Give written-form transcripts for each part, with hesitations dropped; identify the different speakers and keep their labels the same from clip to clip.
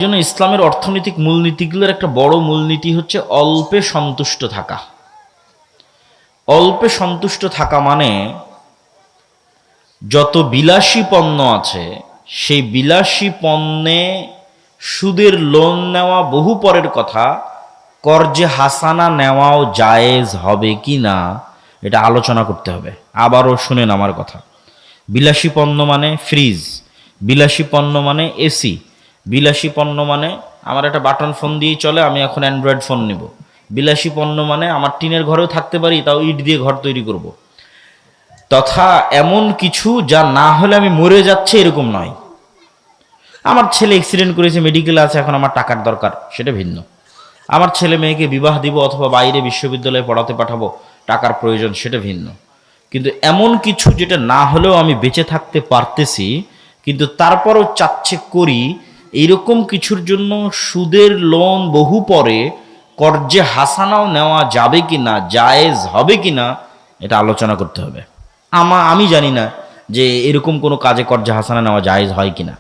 Speaker 1: জন্য ইসলামের অর্থনৈতিক মূলনীতিগুলোর একটা বড় মূলনীতি হচ্ছে অল্পে সন্তুষ্ট থাকা। অল্পে সন্তুষ্ট থাকা মানে যত বিলাসী পণ্য আছে সেই বিলাসী পণ্যে সুদের লোন নেওয়া বহু পরের কথা, কর্জে হাসানা নেওয়াও জায়েজ হবে কি না এটা আলোচনা করতে হবে। আবারও শুনেন আমার কথা। বিলাসী পণ্য মানে ফ্রিজ, বিলাসী পণ্য মানে এসি, বিলাসী পণ্য মানে আমার একটা বাটন ফোন দিয়েই চলে, আমি এখন অ্যান্ড্রয়েড ফোন নিব। বিলাসী পণ্য মানে আমার টিনের ঘরেও থাকতে পারি, তাও ইট দিয়ে ঘর তৈরি করব। তথা এমন কিছু যা না হলে আমি মরে যাচ্ছে এরকম নয়। আমার ছেলে অ্যাক্সিডেন্ট করেছে, মেডিকেলে আছে, এখন আমার টাকার দরকার, সেটা ভিন্ন। আমার ছেলে মেয়েকে বিবাহ দিব অথবা বাইরে বিশ্ববিদ্যালয়ে পড়াতে পাঠাবো, টাকার প্রয়োজন, সেটা ভিন্ন। কিন্তু এমন কিছু যেটা না হলেও আমি বেঁচে থাকতে পারতেছি কিন্তু তারপরও চাচ্ছে করি, এইরকম কিছুর জন্য সুদের লোন বহু পরে কর্জে হাসানাও নেওয়া যাবে কি না, জায়েজ হবে কি না এটা আলোচনা করতে হবে। আমি জানি না যে এরকম কোনো কাজে কর্জে হাসানা নেওয়া জায়েজ হয় কিনা।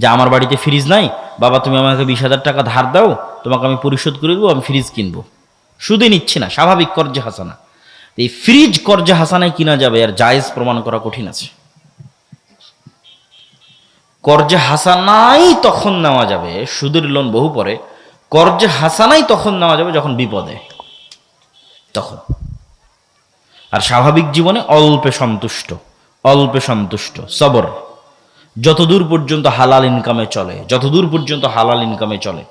Speaker 1: যে আমার বাড়িতে ফ্রিজ নাই, বাবা তুমি আমাকে 20,000 টাকা ধার দাও, তোমাকে আমি পরিশোধ করে দেবো, আমি ফ্রিজ কিনবো। সুদে নিচ্ছে না, স্বাভাবিক কর্জে হাসানা। এই ফ্রিজ কর্জে হাসানায় কিনা যাবে, আর জায়েজ প্রমাণ করা কঠিন আছে। কর্জে হাসানাই তখন নেওয়া যাবে, সুদের লোন বহু পরে, কর্জে হাসানাই তখন নেওয়া যাবে যখন বিপদে, তখন। আর স্বাভাবিক জীবনে অল্পে সন্তুষ্ট, অল্পে সন্তুষ্ট, সবর, যতদূর পর্যন্ত হালাল ইনকামে চলে, যতদূর পর্যন্ত হালাল ইনকামে চলে।